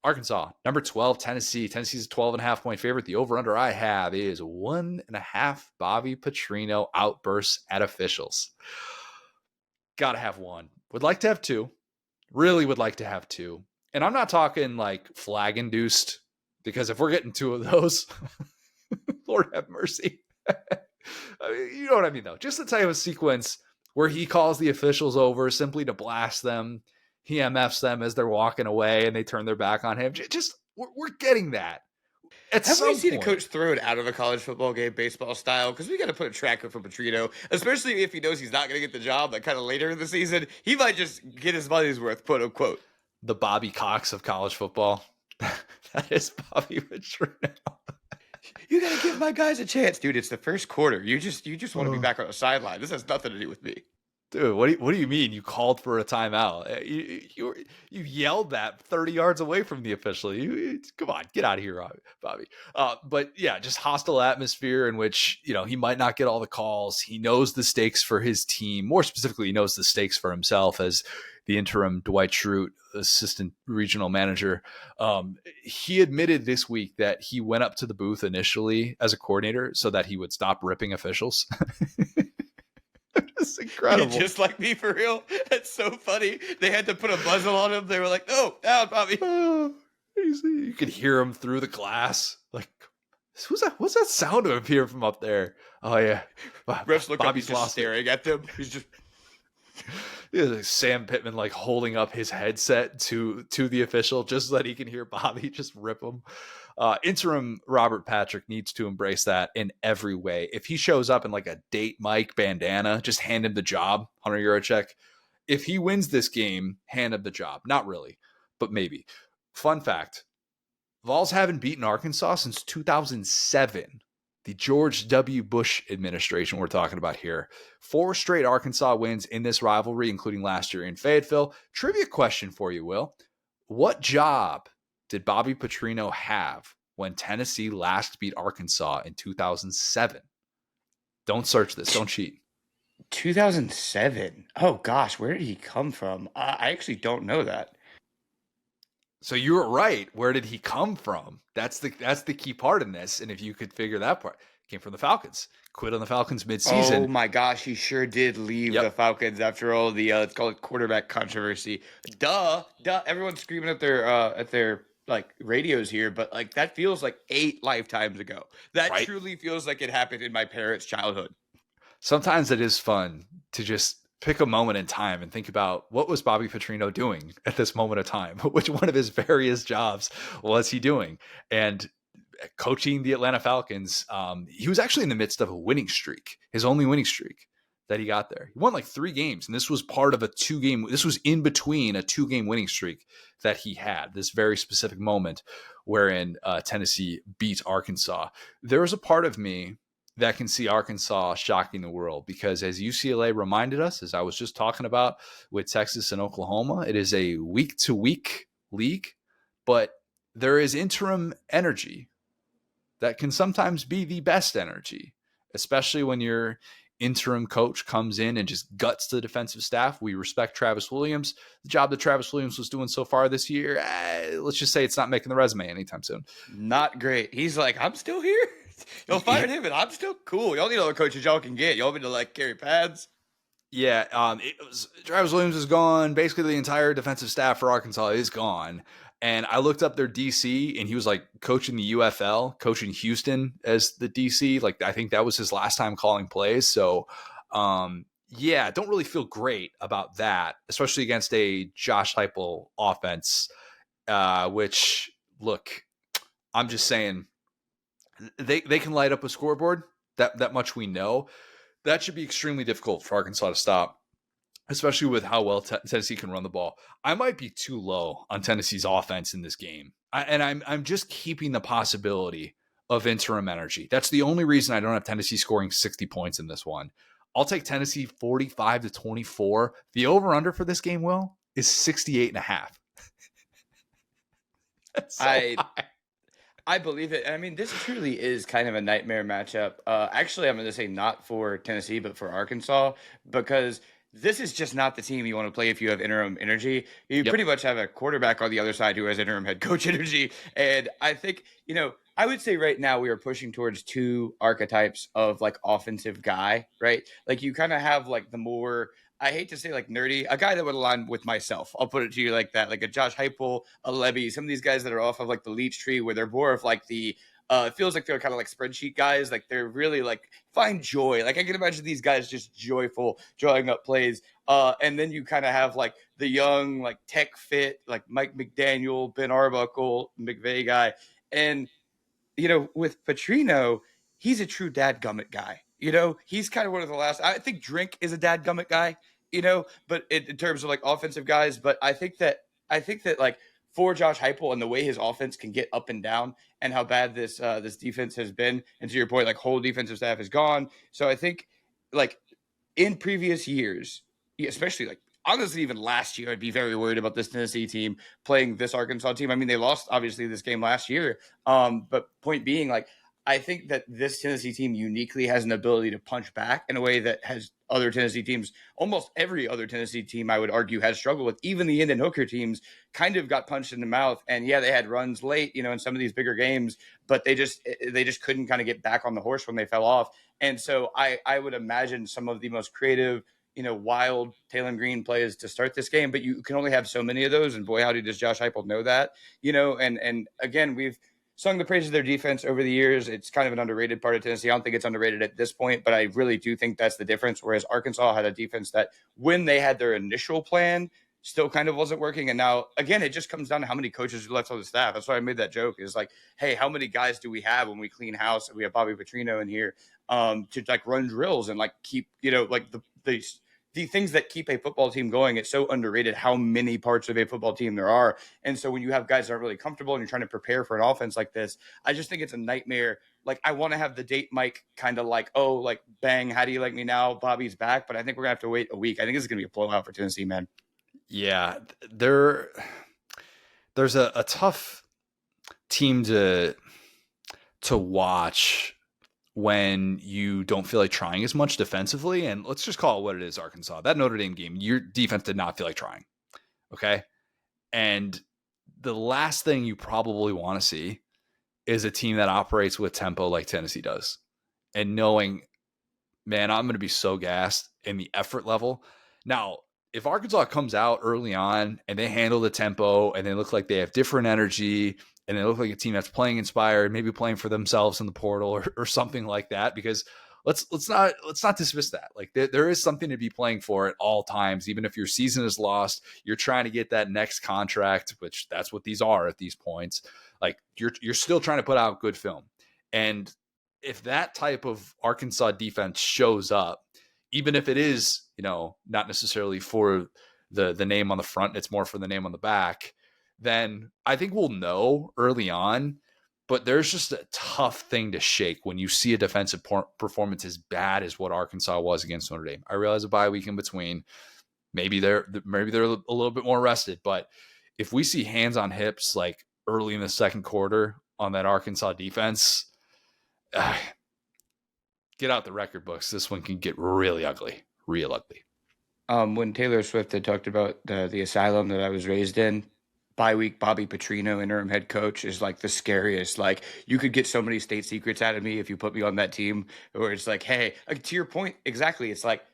Arkansas, number 12, Tennessee. Tennessee's a 12.5-point favorite. The over-under I have is 1.5 Bobby Petrino outbursts at officials. Got to have one. Would like to have two. Really would like to have two. And I'm not talking like flag-induced, because if we're getting two of those, Lord have mercy. I mean, you know what I mean, though. Just the type of sequence where he calls the officials over simply to blast them. He MFs them as they're walking away and they turn their back on him. Just we're getting that. Have we seen a coach throw it out of a college football game, baseball style? Because we got to put a tracker for Petrino, especially if he knows he's not going to get the job. Like kind of later in the season, he might just get his money's worth, quote unquote. The Bobby Cox of college football. That is Bobby Petrino. You got to give my guys a chance, dude. It's the first quarter. You just want to be back on the sideline. This has nothing to do with me. Dude, what do you mean? You called for a timeout? You yelled that 30 yards away from the official. Come on, get out of here, Bobby. But yeah, just hostile atmosphere in which, he might not get all the calls. He knows the stakes for his team. More specifically, he knows the stakes for himself as the interim Dwight Schrute assistant regional manager. He admitted this week that he went up to the booth initially as a coordinator so that he would stop ripping officials. It's incredible. Just like me, for real. That's so funny. They had to put a muzzle on him. They were like, "No, down, Bobby." You could hear him through the glass. Like, who's that? What's that sound of him here from up there? Oh yeah, Refs look Bobby's up, just staring at them. He's just like Sam Pittman, like holding up his headset to the official just so that he can hear Bobby just rip him. Interim Robert Patrick needs to embrace that in every way. If he shows up in like a date Mike bandana, just hand him the job, Hunter Yurachek. If he wins this game, hand him the job. Not really, but maybe. Fun fact, Vols haven't beaten Arkansas since 2007. The George W. Bush administration we're talking about here. 4 straight Arkansas wins in this rivalry, including last year in Fayetteville. Trivia question for you, Will. What job did Bobby Petrino have when Tennessee last beat Arkansas in 2007? Don't search this. Don't cheat. 2007. Oh, gosh. Where did he come from? I actually don't know that. So you were right. Where did he come from? That's the key part in this. And if you could figure that part, came from the Falcons. Quit on the Falcons midseason. Oh my gosh, he sure did leave the Falcons after all the let's call it quarterback controversy. Duh. Everyone's screaming at their like radios here, but like that feels like 8 lifetimes ago. That truly feels like it happened in my parents' childhood. Sometimes it is fun to just pick a moment in time and think about what was Bobby Petrino doing at this moment of time? Which one of his various jobs was he doing? And coaching the Atlanta Falcons, he was actually in the midst of a winning streak, his only winning streak that he got there. He won like 3 games, and this was part of this was in between a 2-game winning streak that he had, this very specific moment wherein Tennessee beat Arkansas. There was a part of me that can see Arkansas shocking the world because, as UCLA reminded us, as I was just talking about with Texas and Oklahoma, it is a week-to-week league, but there is interim energy that can sometimes be the best energy, especially when your interim coach comes in and just guts the defensive staff. We respect Travis Williams. The job that Travis Williams was doing so far this year, let's just say it's not making the resume anytime soon. Not great. He's like, I'm still here. Y'all fired him, and I'm still cool. Y'all need other coaches y'all can get. Y'all want me to like carry pads? Yeah, Travis Williams is gone. Basically, the entire defensive staff for Arkansas is gone. And I looked up their DC, and he was like coaching the UFL, coaching Houston as the DC. Like, I think that was his last time calling plays. So, yeah, don't really feel great about that, especially against a Josh Heupel offense, which, look, I'm just saying they can light up a scoreboard. That much we know. That should be extremely difficult for Arkansas to stop, especially with how well Tennessee can run the ball. I might be too low on Tennessee's offense in this game. I'm just keeping the possibility of interim energy. That's the only reason I don't have Tennessee scoring 60 points in this one. I'll take Tennessee 45-24. The over-under for this game, Will, is 68.5. That's so high. I believe it. I mean, this truly is kind of a nightmare matchup. Actually, I'm going to say not for Tennessee, but for Arkansas, because this is just not the team you want to play if you have interim energy. You Yep. pretty much have a quarterback on the other side who has interim head coach energy. And I think, I would say right now we are pushing towards two archetypes of like offensive guy, right? Like you kind of have like the more, I hate to say like nerdy, a guy that would align with myself. I'll put it to you like that, like a Josh Heupel, a Levy, some of these guys that are off of like the Leech tree where they're more of like the, it feels like they're kind of like spreadsheet guys. Like they're really like find joy. Like I can imagine these guys just joyful, drawing up plays. And then you kind of have like the young, like tech fit, like Mike McDaniel, Ben Arbuckle, McVay guy. And with Petrino, he's a true dadgummit guy. He's kind of one of the last. I think Drink is a dadgummit guy. But in terms of like offensive guys, but I think that like for Josh Heupel and the way his offense can get up and down, and how bad this defense has been, and to your point, like whole defensive staff is gone. So I think like in previous years, especially like honestly, even last year, I'd be very worried about this Tennessee team playing this Arkansas team. I mean, they lost obviously this game last year. But point being, like, I think that this Tennessee team uniquely has an ability to punch back in a way that has other Tennessee teams, almost every other Tennessee team, I would argue, has struggled with. Even the Hendon Hooker teams kind of got punched in the mouth. And yeah, they had runs late, in some of these bigger games, but they just couldn't kind of get back on the horse when they fell off. And so I would imagine some of the most creative, wild Taylor Green plays to start this game, but you can only have so many of those. And boy, howdy, does Josh Heupel know that, and again, we've sung the praises of their defense over the years. It's kind of an underrated part of Tennessee. I don't think it's underrated at this point, but I really do think that's the difference. Whereas Arkansas had a defense that when they had their initial plan still kind of wasn't working. And now, again, it just comes down to how many coaches you left on the staff. That's why I made that joke is like, hey, how many guys do we have when we clean house and we have Bobby Petrino in here to like run drills and like keep, like the things that keep a football team going. It's so underrated how many parts of a football team there are. And so when you have guys that aren't really comfortable and you're trying to prepare for an offense like this, I just think it's a nightmare. Like I want to have the date Mike kind of like, oh, like bang, how do you like me now? Bobby's back. But I think we're gonna have to wait a week. I think this is gonna be a blowout for Tennessee, man. Yeah, there's a tough team to watch when you don't feel like trying as much defensively. And let's just call it what it is, Arkansas. That Notre Dame game, your defense did not feel like trying. Okay. And the last thing you probably want to see is a team that operates with tempo like Tennessee does. And knowing, man, I'm going to be so gassed in the effort level. Now, if Arkansas comes out early on and they handle the tempo and they look like they have different energy and they look like a team that's playing inspired, maybe playing for themselves in the portal or something like that, because let's not dismiss that. Like there is something to be playing for at all times. Even if your season is lost, you're trying to get that next contract, which that's what these are at these points. Like you're still trying to put out good film. And if that type of Arkansas defense shows up, even if it is, not necessarily for the name on the front, it's more for the name on the back, then I think we'll know early on. But there's just a tough thing to shake when you see a defensive performance as bad as what Arkansas was against Notre Dame. I realize a bye week in between. Maybe they're a little bit more rested, but if we see hands on hips like early in the second quarter on that Arkansas defense, get out the record books. This one can get really ugly, real ugly. When Taylor Swift had talked about the asylum that I was raised in, bye week Bobby Petrino, interim head coach, is like the scariest. Like you could get so many state secrets out of me if you put me on that team. Where it's like, hey, like, to your point, exactly. It's like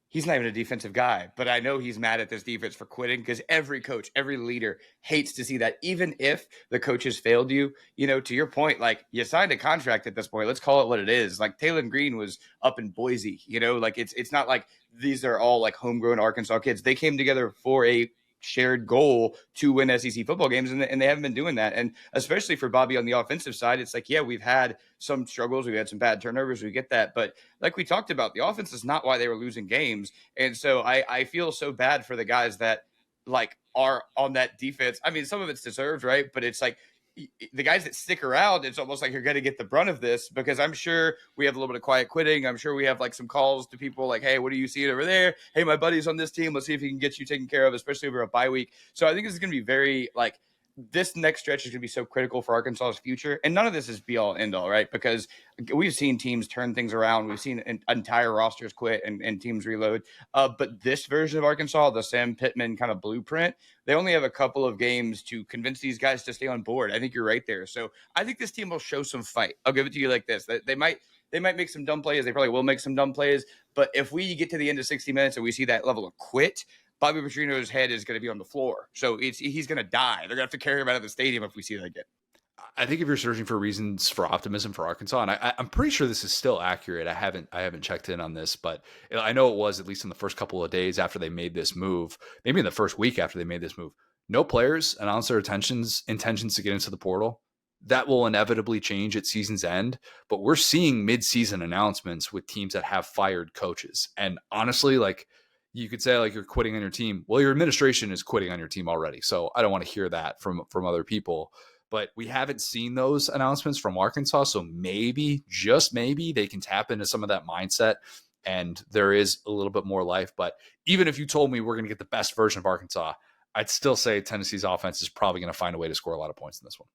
he's not even a defensive guy, but I know he's mad at this defense for quitting because every coach, every leader hates to see that. Even if the coaches failed you, to your point, like you signed a contract at this point. Let's call it what it is. Like Taylor Green was up in Boise, like it's not like these are all like homegrown Arkansas kids. They came together for a shared goal to win SEC football games, and they haven't been doing that. And especially for Bobby on the offensive side, it's like, yeah, we've had some struggles, we had some bad turnovers, we get that, but like we talked about, the offense is not why they were losing games. And so I feel so bad for the guys that like are on that defense. I mean, some of it's deserved, right? But it's like the guys that stick around, it's almost like you're going to get the brunt of this, because I'm sure we have a little bit of quiet quitting. I'm sure we have like some calls to people like, hey, what are you seeing over there? Hey, my buddy's on this team. Let's see if he can get you taken care of, especially over a bye week. So I think this is going to be very like this next stretch is going to be so critical for Arkansas's future. And none of this is be all end all, right? Because we've seen teams turn things around. We've seen entire rosters quit and teams reload. But this version of Arkansas, the Sam Pittman kind of blueprint, they only have a couple of games to convince these guys to stay on board. I think you're right there. So I think this team will show some fight. I'll give it to you like this. They might make some dumb plays. They probably will make some dumb plays. But if we get to the end of 60 minutes and we see that level of quit, Bobby Petrino's head is going to be on the floor. So he's going to die. They're going to have to carry him out of the stadium if we see that again. I think if you're searching for reasons for optimism for Arkansas, and I'm pretty sure this is still accurate. I haven't checked in on this, but I know it was at least in the first couple of days after they made this move, maybe in the first week after they made this move. No players announced their intentions to get into the portal. That will inevitably change at season's end, but we're seeing mid-season announcements with teams that have fired coaches. And honestly, like, you could say like you're quitting on your team. Well, your administration is quitting on your team already. So I don't want to hear that from other people. But we haven't seen those announcements from Arkansas. So maybe, just maybe, they can tap into some of that mindset and there is a little bit more life. But even if you told me we're going to get the best version of Arkansas, I'd still say Tennessee's offense is probably going to find a way to score a lot of points in this one.